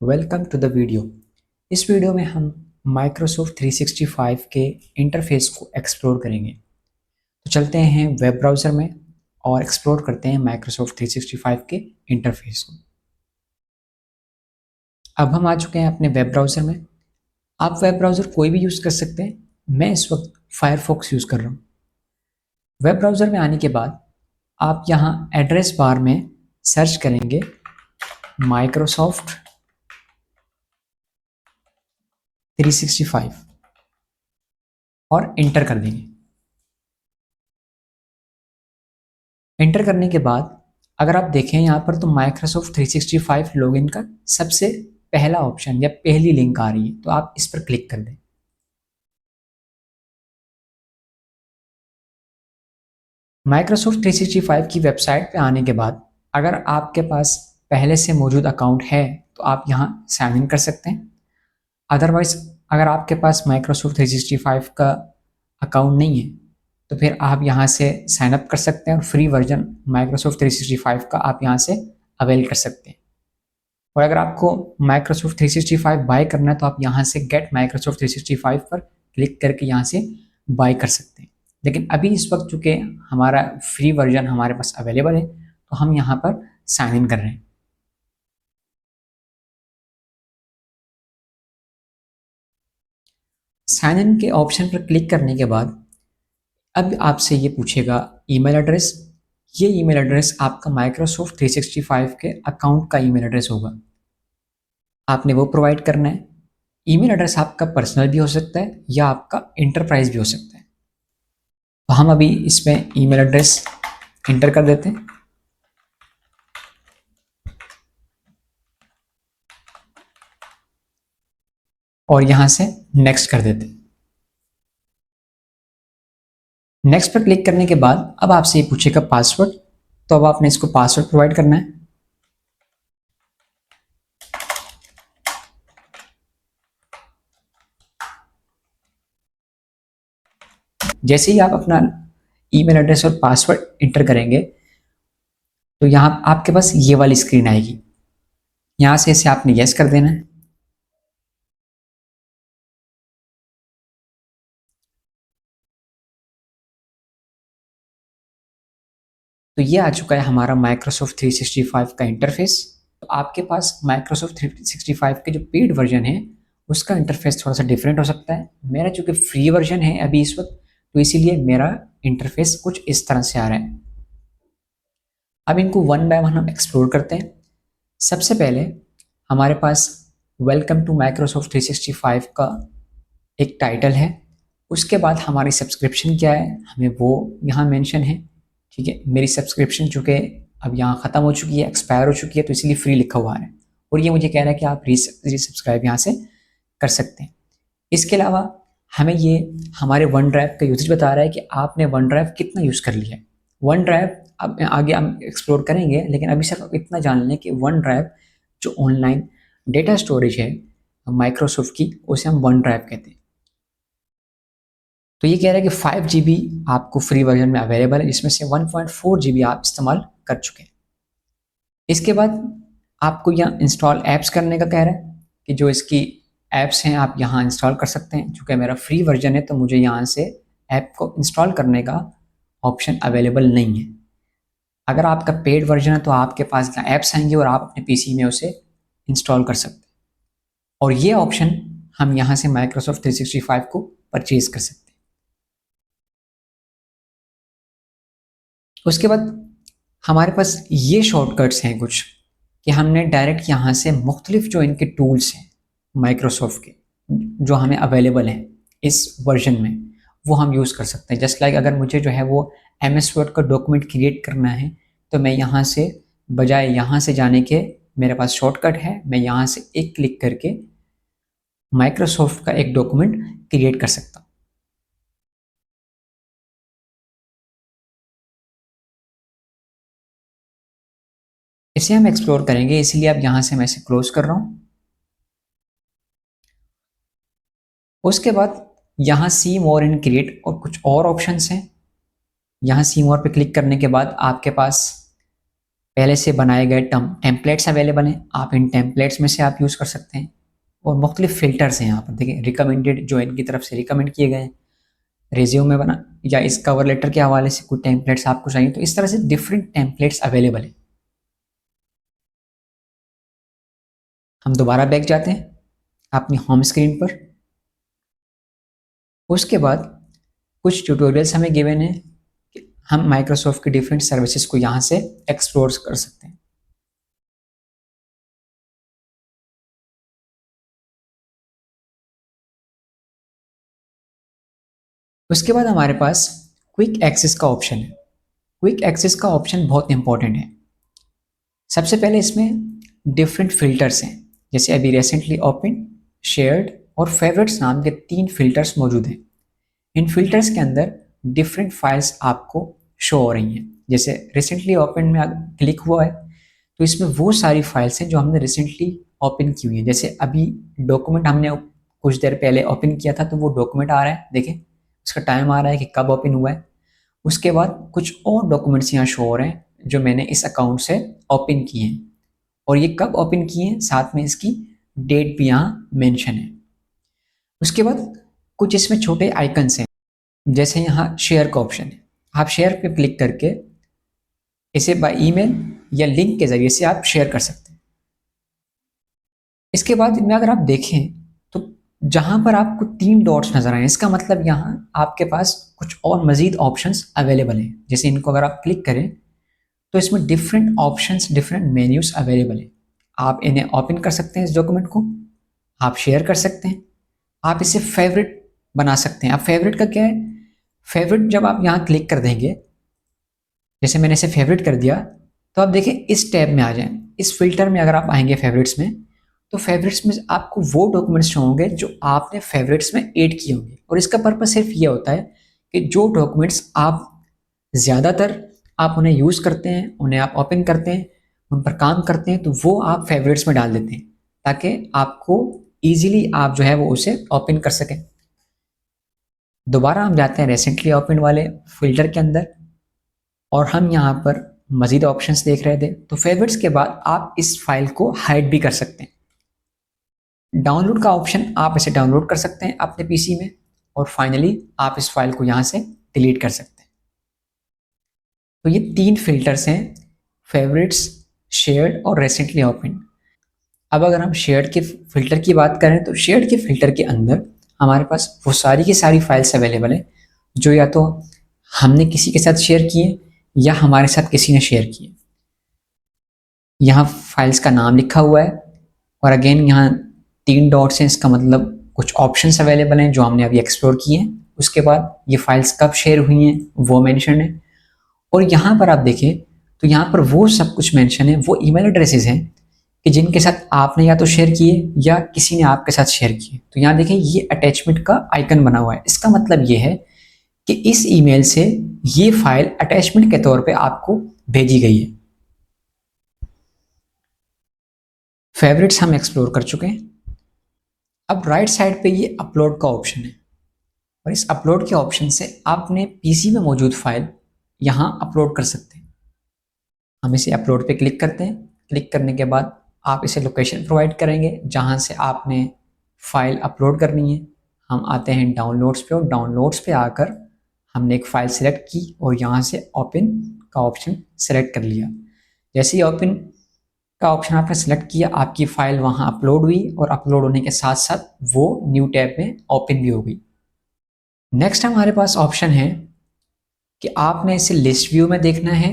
Welcome to the video. इस video में हम माइक्रोसॉफ्ट 365 के इंटरफेस को एक्सप्लोर करेंगे। तो चलते हैं वेब ब्राउज़र में और एक्सप्लोर करते हैं माइक्रोसॉफ्ट 365 के इंटरफेस को। अब हम आ चुके हैं अपने वेब ब्राउज़र में। आप वेब ब्राउज़र कोई भी यूज़ कर सकते हैं। मैं इस वक्त फायरफॉक्स यूज़ कर रहा हूँ। वेब ब्राउज़र में आने के बाद आप यहाँ एड्रेस बार में सर्च करेंगे माइक्रोसॉफ्ट 365 और इंटर कर देंगे। एंटर करने के बाद अगर आप देखें यहाँ पर तो माइक्रोसॉफ्ट 365 लॉगिन का सबसे पहला ऑप्शन या पहली लिंक आ रही है, तो आप इस पर क्लिक कर दें। माइक्रोसॉफ्ट 365 की वेबसाइट पे आने के बाद अगर आपके पास पहले से मौजूद अकाउंट है तो आप यहाँ साइन इन कर सकते हैं। अदरवाइज अगर आपके पास माइक्रोसॉफ्ट 365 का अकाउंट नहीं है तो फिर आप यहाँ से साइन अप कर सकते हैं और फ्री वर्जन माइक्रोसॉफ्ट 365 का आप यहाँ से अवेल कर सकते हैं। और अगर आपको माइक्रोसॉफ्ट 365 बाय करना है तो आप यहाँ से गेट माइक्रोसॉफ्ट 365 पर क्लिक करके यहाँ से बाय कर सकते हैं। लेकिन अभी इस वक्त चूँकि हमारा फ्री वर्जन हमारे पास अवेलेबल है तो हम यहाँ पर साइन इन कर रहे हैं। साइन इन के ऑप्शन पर क्लिक करने के बाद अब आपसे ये पूछेगा ईमेल एड्रेस। ये ईमेल एड्रेस आपका माइक्रोसॉफ्ट 365 के अकाउंट का ईमेल एड्रेस होगा, आपने वो प्रोवाइड करना है। ईमेल एड्रेस आपका पर्सनल भी हो सकता है या आपका इंटरप्राइज भी हो सकता है। तो हम अभी इसमें ईमेल एड्रेस इंटर कर देते हैं और यहाँ से नेक्स्ट कर देते हैं। नेक्स्ट पर क्लिक करने के बाद अब आपसे ये पूछेगा पासवर्ड, तो अब आपने इसको पासवर्ड प्रोवाइड करना है। जैसे ही आप अपना ईमेल एड्रेस और पासवर्ड इंटर करेंगे तो यहाँ आपके पास ये वाली स्क्रीन आएगी। यहाँ से इसे आपने यस कर देना है। तो ये आ चुका है हमारा माइक्रोसॉफ्ट 365 का इंटरफेस। तो आपके पास माइक्रोसॉफ्ट 365 के जो पेड वर्जन है उसका इंटरफेस थोड़ा सा डिफरेंट हो सकता है। मेरा चूँकि फ्री वर्जन है अभी इस वक्त, तो इसीलिए मेरा इंटरफेस कुछ इस तरह से आ रहा है। अब इनको वन बाय वन हम एक्सप्लोर करते हैं। सबसे पहले हमारे पास वेलकम टू माइक्रोसॉफ्ट 365 का एक टाइटल है। उसके बाद हमारी सब्सक्रिप्शन क्या है हमें वो यहाँ मेंशन है। ठीक है, मेरी सब्सक्रिप्शन चूँकि अब यहाँ ख़त्म हो चुकी है, एक्सपायर हो चुकी है, तो इसलिए फ्री लिखा हुआ है और ये मुझे कह रहा है कि आप रीसब्सक्राइब यहाँ से कर सकते हैं। इसके अलावा हमें ये हमारे वन ड्राइव का यूसेज बता रहा है कि आपने वन ड्राइव कितना यूज़ कर लिया है। वन ड्राइव अब आगे हम एक्सप्लोर करेंगे, लेकिन अभी सिर्फ इतना जान लें कि वन ड्राइव जो ऑनलाइन डेटा स्टोरेज है माइक्रोसॉफ्ट की, उसे हम वन ड्राइव कहते हैं। तो ये कह रहा है कि 5 GB आपको फ्री वर्जन में अवेलेबल है, जिसमें से 1.4 GB आप इस्तेमाल कर चुके हैं। इसके बाद आपको यहाँ इंस्टॉल ऐप्स करने का कह रहा है कि जो इसकी ऐप्स हैं आप यहाँ इंस्टॉल कर सकते हैं। चूँकि मेरा फ्री वर्जन है तो मुझे यहाँ से ऐप को इंस्टॉल करने का ऑप्शन अवेलेबल नहीं है। अगर आपका पेड वर्जन है तो आपके पास यहाँ ऐप्स आएंगे और आप अपने पीसी में उसे इंस्टॉल कर सकते हैं और ये ऑप्शन हम यहाँ से माइक्रोसॉफ्ट 365 को परचेज कर सकते हैं। उसके बाद हमारे पास ये शॉर्टकट्स हैं कुछ कि हमने डायरेक्ट यहाँ से मुख्तलिफ जो इनके टूल्स हैं माइक्रोसॉफ्ट के जो हमें अवेलेबल हैं इस वर्जन में, वो हम यूज़ कर सकते हैं। जस्ट लाइक अगर मुझे जो है वो MS वर्ड का डॉक्यूमेंट क्रिएट करना है तो मैं यहाँ से बजाय यहाँ से जाने के मेरे पास शॉर्टकट है, मैं यहाँ से एक क्लिक करके माइक्रोसॉफ्ट का एक डॉक्यूमेंट क्रिएट कर सकता हूँ। इसे हम एक्सप्लोर करेंगे, इसीलिए अब यहाँ से मैं इसे क्लोज कर रहा हूँ। उसके बाद यहाँ सी मोर इन क्रिएट और कुछ और ऑप्शंस हैं। यहाँ सी मोर पे क्लिक करने के बाद आपके पास पहले से बनाए गए टेम्पलेट्स अवेलेबल हैं, आप इन टेम्पलेट्स में से आप यूज़ कर सकते हैं। और मुख्तलिफ फ़िल्टर्स हैं यहाँ पर, देखिए रिकमेंडेड जो इनकी तरफ से रिकमेंड किए गए हैं, रिज्यूमे बना या इस कवर लेटर के हवाले से कुछ टेम्पलेट्स आपको चाहिए, तो इस तरह से डिफरेंट टेम्पलेट्स अवेलेबल हैं। हम दोबारा बैक जाते हैं अपनी होम स्क्रीन पर। उसके बाद कुछ ट्यूटोरियल्स हमें गिवन है कि हम माइक्रोसॉफ्ट की डिफरेंट सर्विसेज को यहाँ से एक्सप्लोर कर सकते हैं। उसके बाद हमारे पास क्विक एक्सेस का ऑप्शन है। क्विक एक्सेस का ऑप्शन बहुत इंपॉर्टेंट है। सबसे पहले इसमें डिफरेंट फिल्टर्स हैं, जैसे अभी रिसेंटली ओपन, शेयर्ड और फेवरेट्स नाम के 3 फिल्टर्स मौजूद हैं। इन फिल्टर्स के अंदर डिफरेंट फाइल्स आपको शो हो रही हैं। जैसे रिसेंटली ओपन में क्लिक हुआ है तो इसमें वो सारी फाइल्स हैं जो हमने रिसेंटली ओपन की हुई है। जैसे अभी डॉक्यूमेंट हमने कुछ देर पहले ओपन किया था तो वो डॉक्यूमेंट आ रहा है, देखें उसका टाइम आ रहा है कि कब ओपन हुआ है। उसके बाद कुछ और डॉक्यूमेंट्स यहाँ शो हो रहे हैं जो मैंने इस अकाउंट से ओपन किए हैं, और ये कब ओपन किए हैं, साथ में इसकी डेट भी यहाँ मेंशन है। उसके बाद कुछ इसमें छोटे आइकन्स हैं, जैसे यहाँ शेयर का ऑप्शन है। आप शेयर पे क्लिक करके इसे बाय ईमेल या लिंक के ज़रिए से आप शेयर कर सकते हैं। इसके बाद इनमें अगर आप देखें तो जहाँ पर आपको 3 डॉट्स नज़र आए, इसका मतलब यहाँ आपके पास कुछ और मज़ीद ऑप्शंस अवेलेबल हैं। जैसे इनको अगर आप क्लिक करें तो इसमें different options, different menus available हैं। आप इन्हें ओपन कर सकते हैं, इस डॉक्यूमेंट को आप शेयर कर सकते हैं, आप इसे फेवरेट बना सकते हैं। आप फेवरेट का क्या है, फेवरेट जब आप यहाँ क्लिक कर देंगे, जैसे मैंने इसे फेवरेट कर दिया, तो आप देखें इस टैब में आ जाएं। इस फिल्टर में अगर आप आएंगे फेवरेट्स में, तो फेवरेट्स में आपको वो डॉक्यूमेंट्स शो होंगे जो आपने फेवरेट्स में ऐड किए होंगे। और इसका पर्पस सिर्फ ये होता है कि जो डॉक्यूमेंट्स आप ज़्यादातर आप उन्हें यूज़ करते हैं, उन्हें आप ओपन करते हैं, उन पर काम करते हैं, तो वो आप फेवरेट्स में डाल देते हैं ताकि आपको ईजिली आप जो है वो उसे ओपन कर सकें। दोबारा हम जाते हैं रिसेंटली ओपन वाले फिल्टर के अंदर, और हम यहाँ पर मज़ीद ऑप्शंस देख रहे थे। तो फेवरेट्स के बाद आप इस फाइल को हाइड भी कर सकते हैं। डाउनलोड का ऑप्शन, आप इसे डाउनलोड कर सकते हैं अपने पीसी में, और फाइनली आप इस फाइल को यहाँ से डिलीट कर सकते हैं। तो ये 3 फिल्टर्स हैं, फेवरेट्स, शेयर्ड और रिसेंटली ओपन। अब अगर हम शेयर्ड के फिल्टर की बात करें तो शेयर्ड के फिल्टर के अंदर हमारे पास वो सारी की सारी फाइल्स अवेलेबल हैं जो या तो हमने किसी के साथ शेयर किए या हमारे साथ किसी ने शेयर किए। यहाँ फाइल्स का नाम लिखा हुआ है, और अगेन यहाँ 3 डॉट्स हैं, इसका मतलब कुछ ऑप्शंस अवेलेबल हैं जो हमने अभी एक्सप्लोर किए हैं। उसके बाद ये फाइल्स कब शेयर हुई हैं वो मेंशन है, और यहाँ पर आप देखें तो यहाँ पर वो सब कुछ मेंशन है, वो ईमेल एड्रेसेस हैं कि जिनके साथ आपने या तो शेयर किए या किसी ने आपके साथ शेयर किए। तो यहाँ देखें ये अटैचमेंट का आइकन बना हुआ है, इसका मतलब ये है कि इस ईमेल से ये फाइल अटैचमेंट के तौर पे आपको भेजी गई है। फेवरेट्स हम एक्सप्लोर कर चुके हैं। अब राइट साइड पे ये अपलोड का ऑप्शन है, और इस अपलोड के ऑप्शन से आप अपने पीसी में मौजूद फाइल यहाँ अपलोड कर सकते हैं। हम इसे अपलोड पे क्लिक करते हैं। क्लिक करने के बाद आप इसे लोकेशन प्रोवाइड करेंगे जहाँ से आपने फ़ाइल अपलोड करनी है। हम आते हैं डाउनलोड्स पे, और डाउनलोड्स पे आकर हमने एक फ़ाइल सेलेक्ट की और यहाँ से ओपन का ऑप्शन सेलेक्ट कर लिया। जैसे ही ओपन का ऑप्शन आपने सेलेक्ट किया, आपकी फ़ाइल वहाँ अपलोड हुई, और अपलोड होने के साथ साथ वो न्यू टैब में ओपन भी हो गई। नेक्स्ट हमारे पास ऑप्शन है कि आपने इसे लिस्ट व्यू में देखना है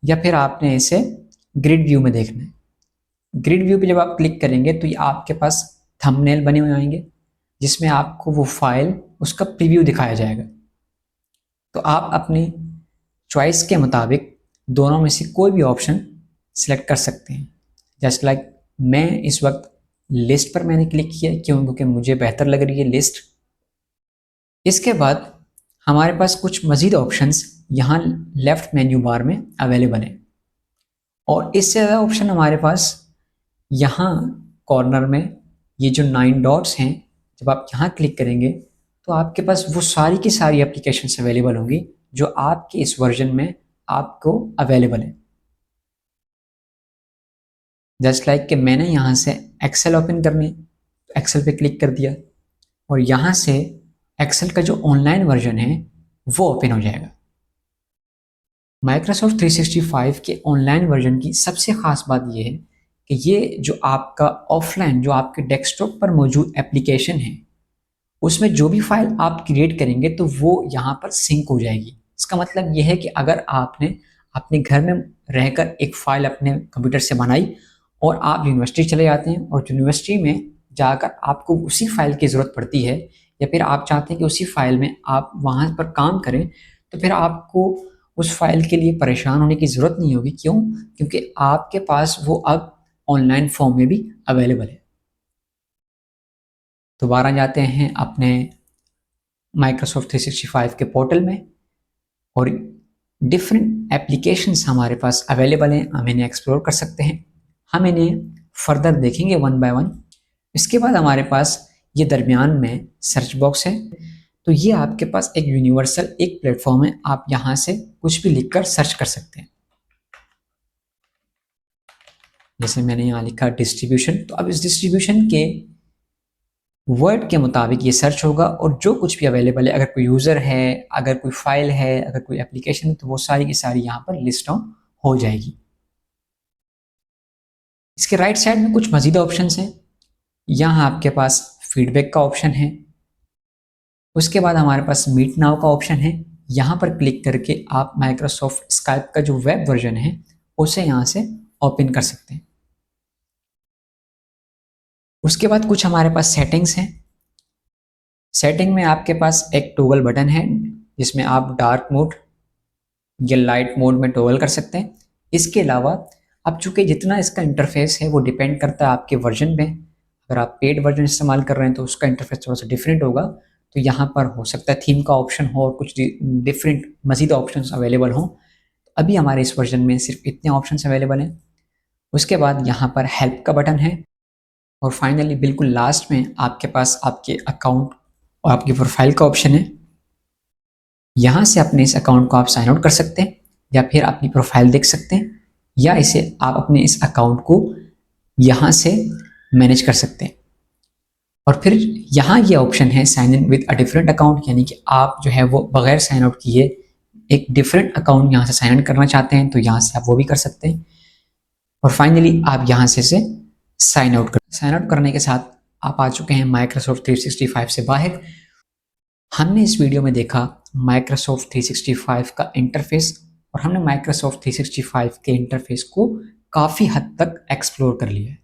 या फिर आपने इसे ग्रिड व्यू में देखना है। ग्रिड व्यू पे जब आप क्लिक करेंगे तो ये आपके पास थंबनेल बने हुए आएंगे जिसमें आपको वो फाइल, उसका प्रीव्यू दिखाया जाएगा। तो आप अपनी चॉइस के मुताबिक दोनों में से कोई भी ऑप्शन सिलेक्ट कर सकते हैं। जस्ट लाइक मैं इस वक्त लिस्ट पर मैंने क्लिक किया, क्यों? क्योंकि मुझे बेहतर लग रही है लिस्ट। इसके बाद हमारे पास कुछ मज़ीद ऑप्शंस यहाँ लेफ़्ट मेन्यू बार में अवेलेबल हैं, और इससे ज़्यादा ऑप्शन हमारे पास यहाँ कॉर्नर में ये जो 9 डॉट्स हैं, जब आप यहाँ क्लिक करेंगे तो आपके पास वो सारी की सारी एप्लीकेशंस अवेलेबल होंगी जो आपके इस वर्जन में आपको अवेलेबल है। जस्ट लाइक कि मैंने यहाँ से एक्सेल ओपन करनी है, एक्सेल पे क्लिक कर दिया और यहाँ से एक्सेल का जो ऑनलाइन वर्जन है वो ओपन हो जाएगा। माइक्रोसॉफ्ट 365 के ऑनलाइन वर्जन की सबसे ख़ास बात यह है कि ये जो आपका ऑफलाइन जो आपके डेस्कटॉप पर मौजूद एप्लीकेशन है उसमें जो भी फाइल आप क्रिएट करेंगे तो वो यहाँ पर सिंक हो जाएगी। इसका मतलब ये है कि अगर आपने अपने घर में रहकर एक फ़ाइल अपने कंप्यूटर से बनाई और आप यूनिवर्सिटी चले जाते हैं और यूनिवर्सिटी में जाकर आपको उसी फाइल की ज़रूरत पड़ती है या फिर आप चाहते हैं कि उसी फाइल में आप वहाँ पर काम करें, तो फिर आपको उस फाइल के लिए परेशान होने की ज़रूरत नहीं होगी। क्यों? क्योंकि आपके पास वो अब ऑनलाइन फॉर्म में भी अवेलेबल है। दोबारा जाते हैं अपने माइक्रोसॉफ्ट 365 के पोर्टल में और डिफरेंट एप्लीकेशंस हमारे पास अवेलेबल हैं, हम इन्हें एक्सप्लोर कर सकते हैं। हम इन्हें फर्दर देखेंगे वन बाय वन। इसके बाद हमारे पास ये दरमियान में सर्च बॉक्स है, तो ये आपके पास एक यूनिवर्सल एक प्लेटफॉर्म है, आप यहाँ से कुछ भी लिखकर सर्च कर सकते हैं। जैसे मैंने यहाँ लिखा डिस्ट्रीब्यूशन, तो अब इस डिस्ट्रीब्यूशन के वर्ड के मुताबिक ये सर्च होगा और जो कुछ भी अवेलेबल है, अगर कोई यूज़र है, अगर कोई फाइल है, अगर कोई एप्लीकेशन है, तो वो सारी की सारी यहाँ पर लिस्ट डाउन हो जाएगी। इसके राइट साइड में कुछ मज़ीद ऑप्शंस हैं। यहाँ आपके पास फीडबैक का ऑप्शन है, उसके बाद हमारे पास मीट नाउ का ऑप्शन है। यहाँ पर क्लिक करके आप माइक्रोसॉफ्ट स्काइप का जो वेब वर्जन है उसे यहाँ से ओपन कर सकते हैं। उसके बाद कुछ हमारे पास सेटिंग्स हैं। सेटिंग में आपके पास एक टॉगल बटन है जिसमें आप डार्क मोड या लाइट मोड में टॉगल कर सकते हैं। इसके अलावा अब चूंकि जितना इसका इंटरफेस है वो डिपेंड करता है आपके वर्जन में। अगर आप पेड वर्जन इस्तेमाल कर रहे हैं तो उसका इंटरफेस थोड़ा सा डिफरेंट होगा, तो यहाँ पर हो सकता है थीम का ऑप्शन हो और कुछ डिफरेंट मज़ीद ऑप्शंस अवेलेबल हों। अभी हमारे इस वर्जन में सिर्फ इतने ऑप्शंस अवेलेबल हैं। उसके बाद यहाँ पर हेल्प का बटन है और फाइनली बिल्कुल लास्ट में आपके पास आपके अकाउंट और आपकी प्रोफाइल का ऑप्शन है। यहाँ से अपने इस अकाउंट को आप साइन आउट कर सकते हैं या फिर अपनी प्रोफाइल देख सकते हैं, या इसे आप अपने इस अकाउंट को यहाँ से मैनेज कर सकते हैं। और फिर यहाँ ये ऑप्शन है sign in with a different account, यानी कि आप जो है वो बगैर साइन आउट किए एक डिफरेंट अकाउंट यहाँ से साइन इन करना चाहते हैं तो यहाँ से आप वो भी कर सकते हैं। और फाइनली आप यहाँ से इसे साइन आउट करने के साथ आप आ चुके हैं माइक्रोसॉफ्ट 365 से बाहर। हमने इस वीडियो में देखा माइक्रोसॉफ्ट 365 का इंटरफेस और हमने माइक्रोसॉफ्ट 365 के इंटरफेस को काफ़ी हद तक एक्सप्लोर कर लिया है।